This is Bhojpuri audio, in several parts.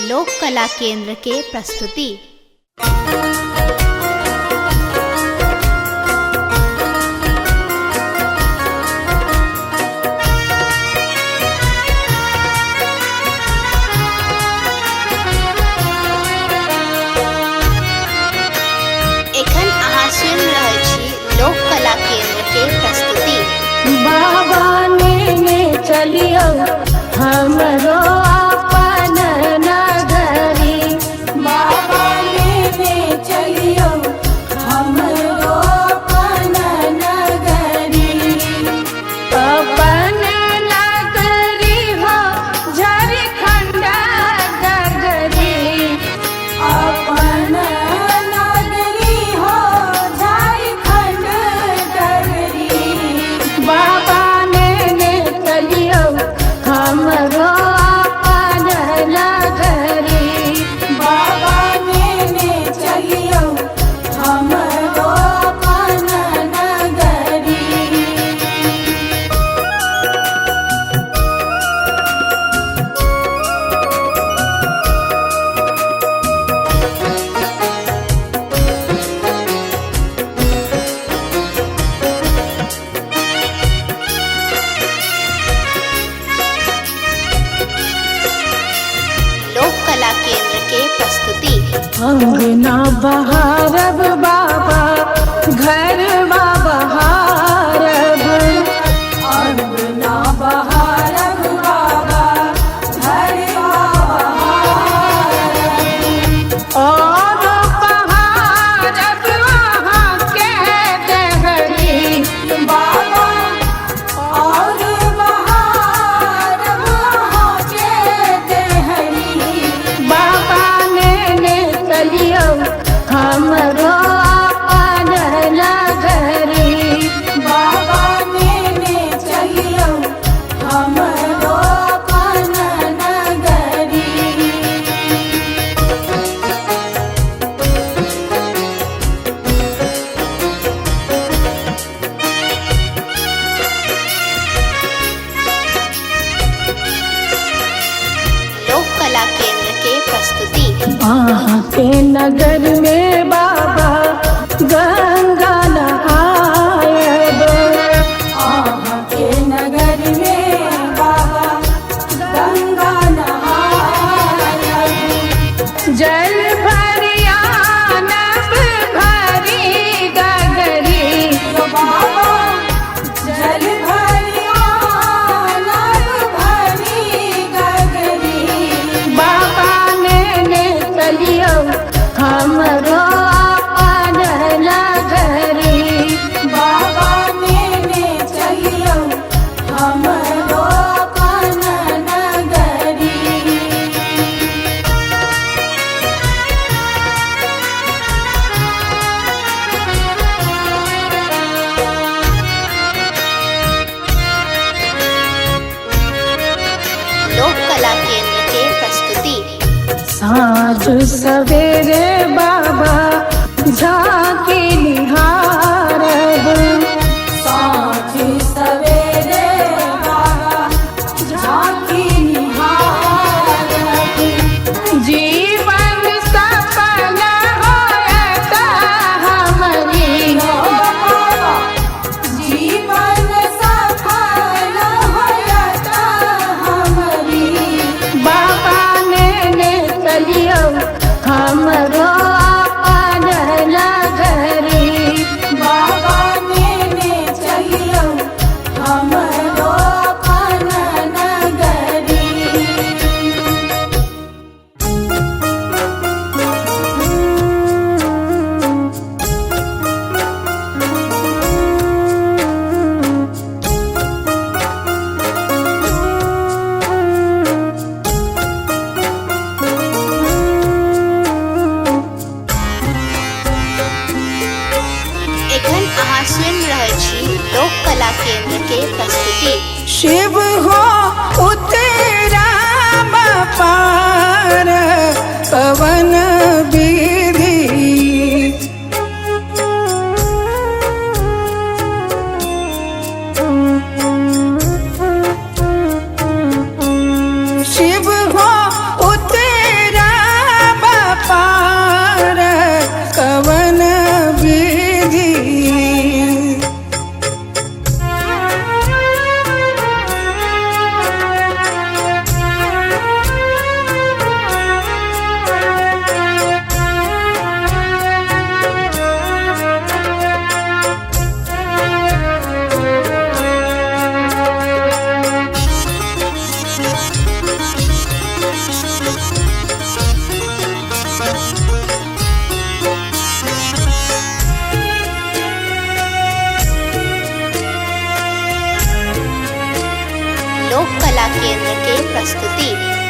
लोक कला केंद्र के प्रस्तुति। एखन अहाँ सुनि रहल छी लोक कला केंद्र के प्रस्तुति। बाबा ने चलियो हमरो अपन नगरी, बाबा ने चलियो हमरो अपन नगरी, अपन नगरी हो झारखंड नगरी, अपन नगरी हो झारखंड नगरी। बाबा ने चलियो हमरो अपन नगरी, बाबा ने चलियो हमरो अपन नगरी। लोक कला केंद्र के प्रस्तुति। अंगना बहारब बाबा घरवा बहारब, अंगना बहारब बाबा घरवा बहारब, और बहारब वहाँ के देहरी बाबा, और बहारब वहाँ के देहरी। बाबा ने चलियो हमरो अपन नगरी, बाबा ने चलियो हमरो अपन नगरी। लोक कला केंद्र के प्रस्तुति। वहाँ के नगर में बाबा गंगा नहायब, वहाँ के नगर में बाबा गंगा नहायब, जल भरियानब भरी गगरी बाबा, जल भरियानब भरी गगरी। बाबा ने चलियो हमरो अपन नगरी, बाबा ने चलियो हमरो अपन नगरी। लोक कला केंद्र के प्रस्तुति। साँझ सवेरे बाबा झांकी निहारब, साँझ सवेरे बाबा झांकी निहारब, जीवन सफल होयत हमरी बाबा, जीवन सफल होयत हमरी। बाबा ने चलियो हमरो अपन नगरी, बाबा ने चलियो हमरो अपन नगरी। एखन अहाँ सुनि रहल छी लोक कला केंद्र के प्रस्तुति। शिव हो उतराम पार पवन विधि, शिव हो उतरा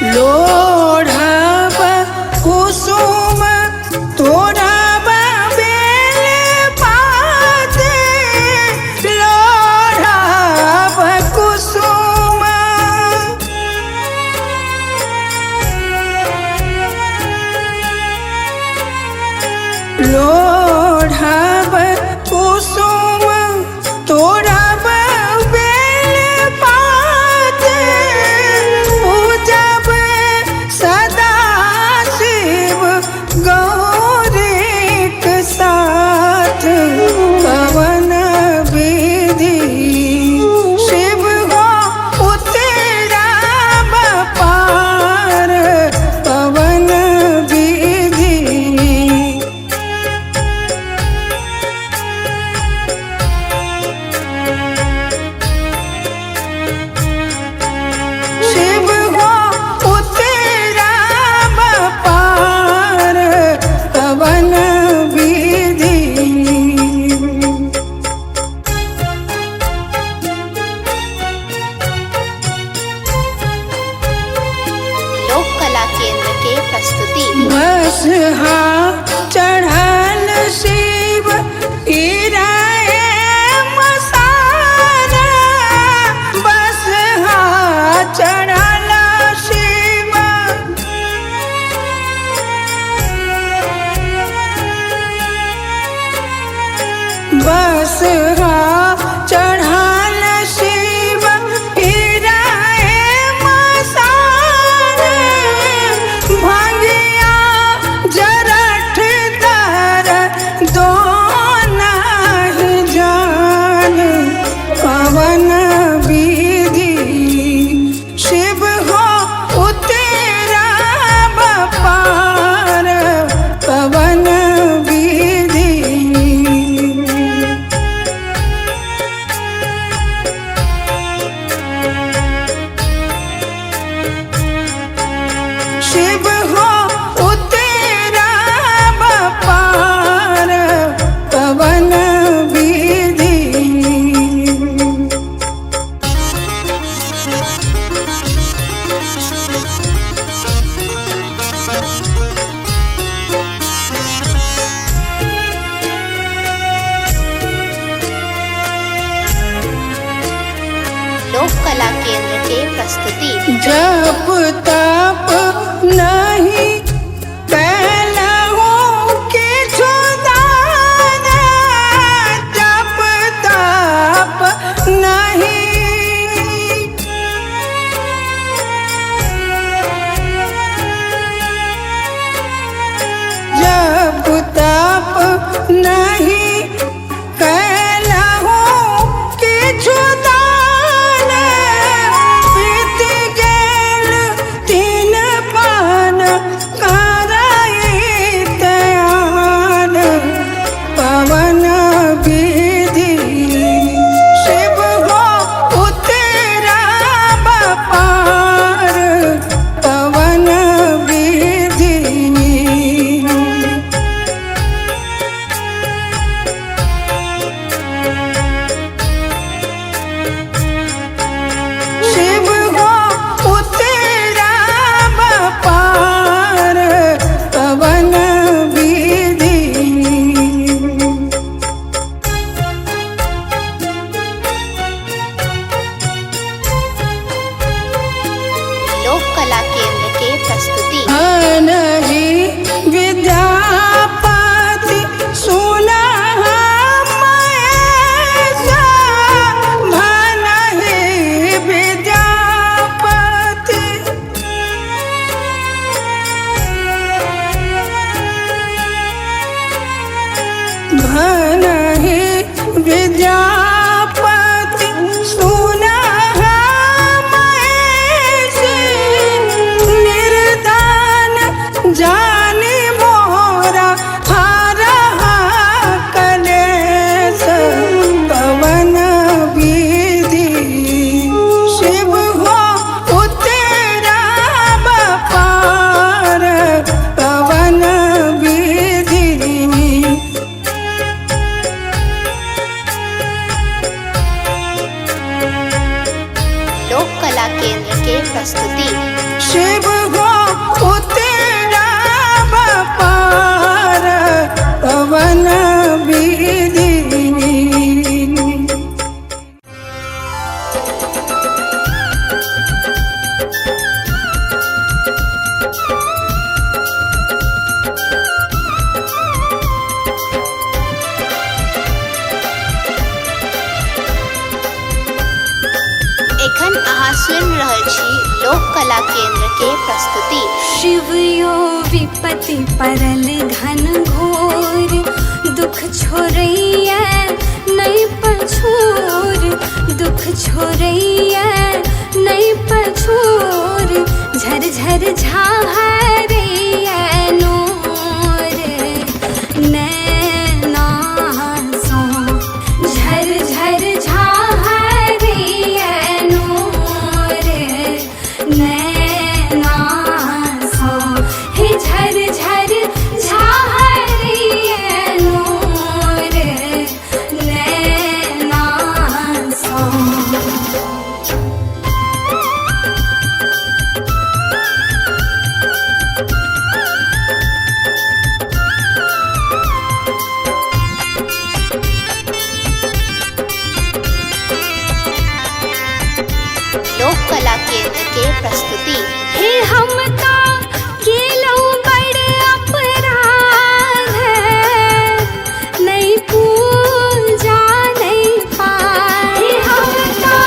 लोढ़ब कुसुम तोड़ब बेल पात लोढ़ब कुसुम लोढ़ब कुसुम तोड़ब बेल पात पूजब सदा शिव गौरीक साथ कवन विधि शिव हो उतरब पार कवन विधि शिव हो उतरब पार कवन विधि लोक कला केंद्र के प्रस्तुति बस चढ़ल शिव गिराए मसारा बस चढ़ल शिव बस चढ़ल शिव गिराए मसारा भंगिया जरठ दर दो नहीं जान पवन विधि शिव हो उतरब पार पवन विधि शिव हो उतरब पार पवन विधि लोक कला केंद्र के प्रस्तुति जप तप नहीं कैलहु किछु दान जप तप नहीं जप तप नहीं कैलहु किछु दान बीत गेल 3 पान करैत आन पवन विधि शिव हो उतरब पार पवन विधि कला केंद्र के प्रस्तुति। शिवयो विपत्ति परल घन घोर, दुख छोड़ैया नहीं पछोर, दुख छोड़ैया नहीं पछोर, झर झर झाहरैया नोर नैना सो, झर झर झाहरैया नोर नैना सो, हे झर झर झाहरैया नोर नैना सो। लोक कला केंद्र के प्रस्तुति। हे हमका केलौ बड़ अपराध, नहीं पूजा नहीं पाए। हे हमका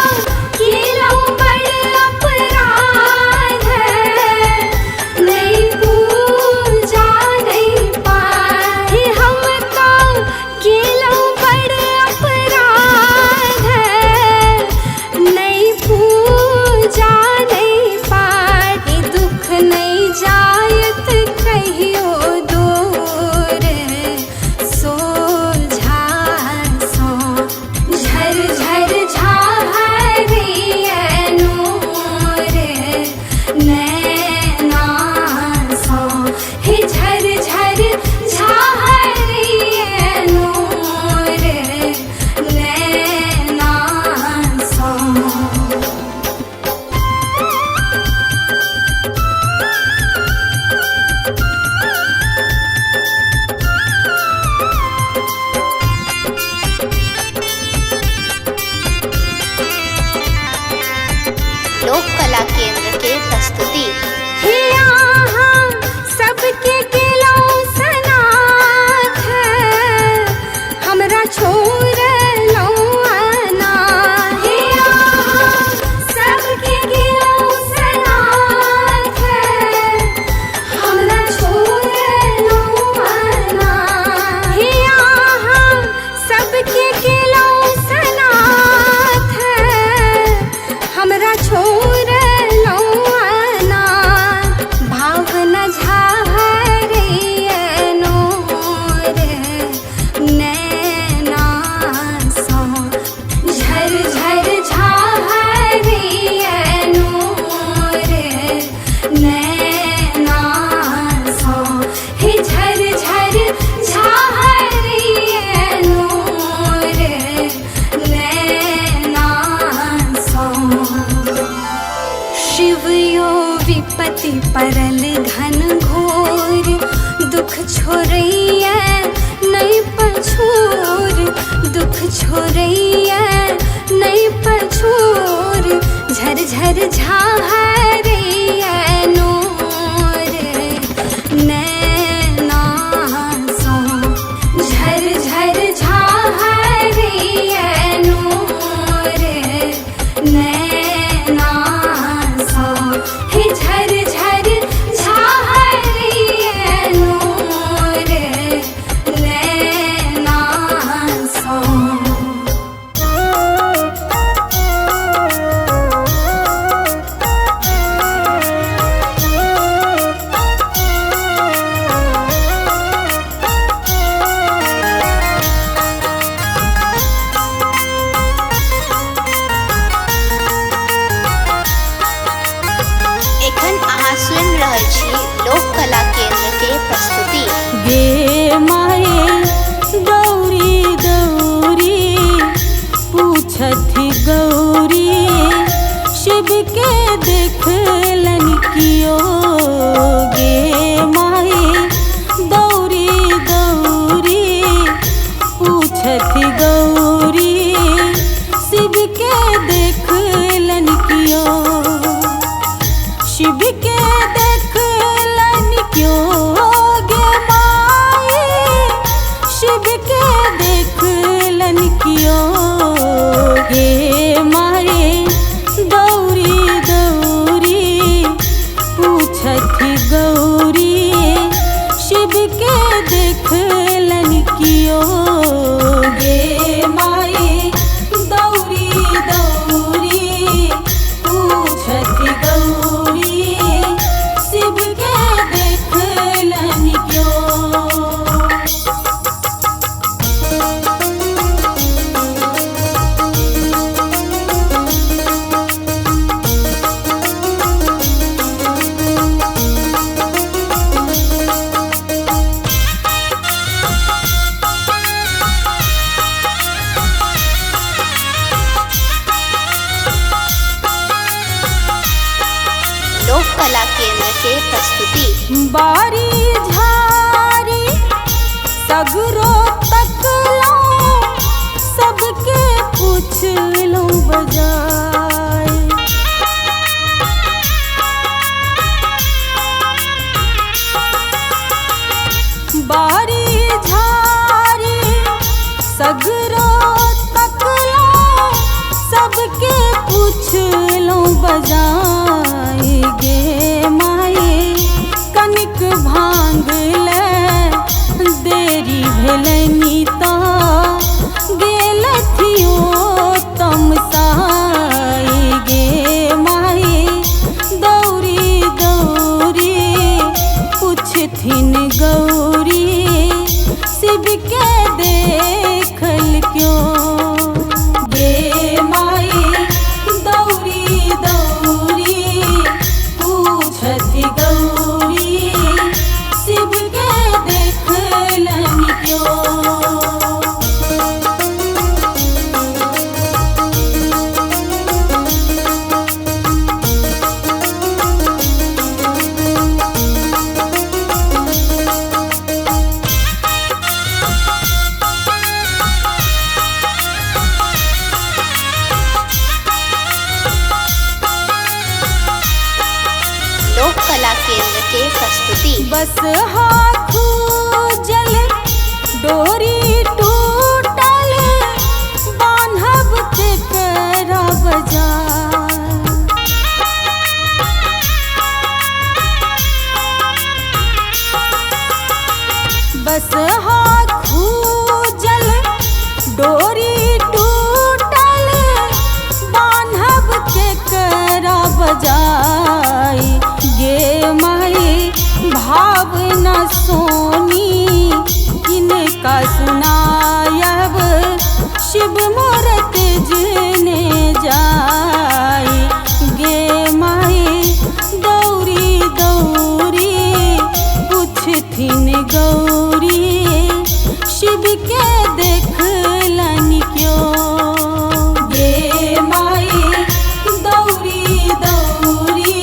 केलौ बड़ अपराध, नहीं पूजा नहीं पाए। हे हमका केलौ बड़ अपराध, नहीं पूजा नहीं पाए। दुख नहीं जायत कहियो दूर, सोझा सो, झर झर झाहरैया नोर नैना सो, हे झर झर झाहरैया नोर नैना सो। लोक कला केंद्र के प्रस्तुति। हे यहाँ सबके केलौ सनाथ, हमरा छोड़लौ अनाथ। हे यहाँ सबके केलौ सनाथ, हमरा छोड़लौ अनाथ। हे यहाँ सबके केलौ सनाथ, हमरा छोड़लौ अनाथ। भावना झाहरैया नोर नैना सो, झर झर झाहरैया नोर नैना सो, हे झर झर झाहरैया नोर नैना सो। शिवयो विपत्ति परल घन घोर, दुख छोड़ैया नहीं पछोर, दुख छोड़ैया नहीं पछोर, झर झर झाहरैया नोर नैना सो, झर झर झाहरैया नोर नैना सो, हे झर झर झाहरैया नोर नैना सो। एखन अहाँ सुनि रहल छी लोक कला केंद्र के प्रस्तुति। गे माये गौरी गौरी पूछथि गौरी, शिव के देखलन कियो। गे माये गौरी गौरी पूछथि गौरी, शिव के देखलन कियो। शिव के देखलन क्यों गे माए, शिव के देखलन क्यों गे माए। गौरी गौरी केंद्र के प्रस्तुति। बारी झारी सगरो तकलो सबके पूछलो बजाय। बारी झारी सगरो तकलो सबके पूछलो बजाय। गे माई कनिक भांग ले देरी भेलनी तो गेलथियो तमसाई। गे माई दौरी दौरी पूछथिन गौरी शिव के देखल क्यों। गे माई दौरी दौरी पूछथि गौरी शिव के देखलन क्यों। लोक कला केंद्र के प्रस्तुति। बस हाथू जल डोरी टूटल बान्हब के करा बजार। बस हाथू जल डोरी टूटल बान्हब के करा बजाय। गे माई भावना सोनी इनका सुनायब शिव मूरत जने जाय। गे माई दौरी दौरी पूछथिन गौरी शिव के देखलन क्यों। गे माई दौरी दौरी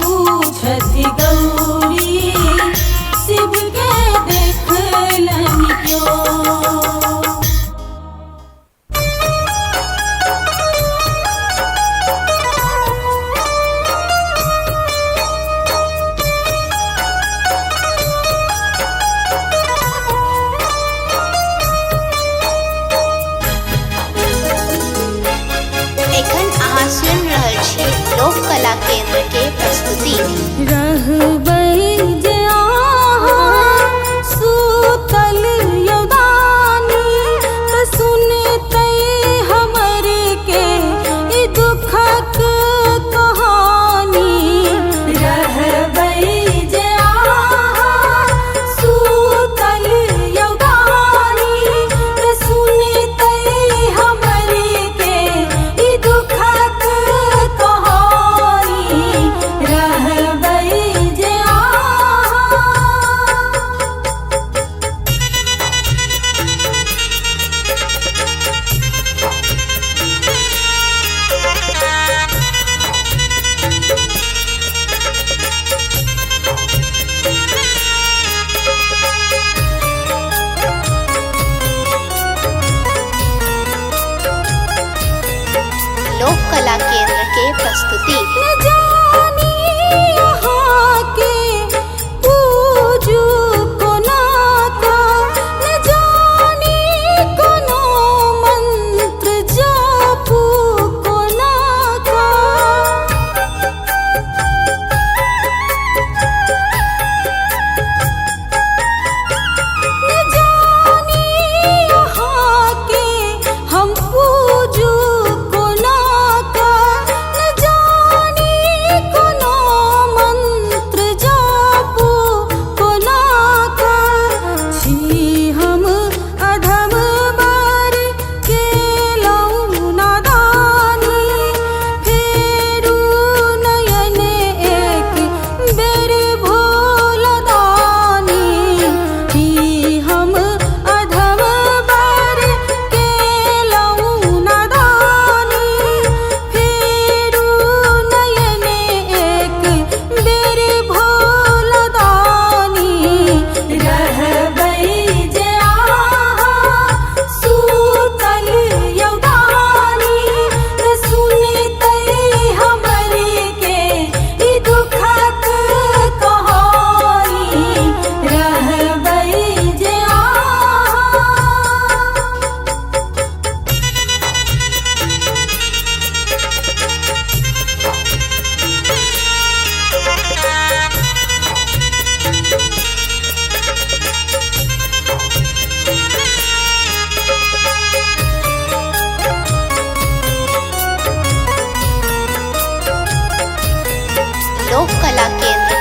पूछथि गौरी शिव के देखलन क्यों।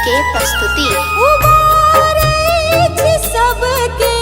के प्रस्तुति। उबारै छी सबके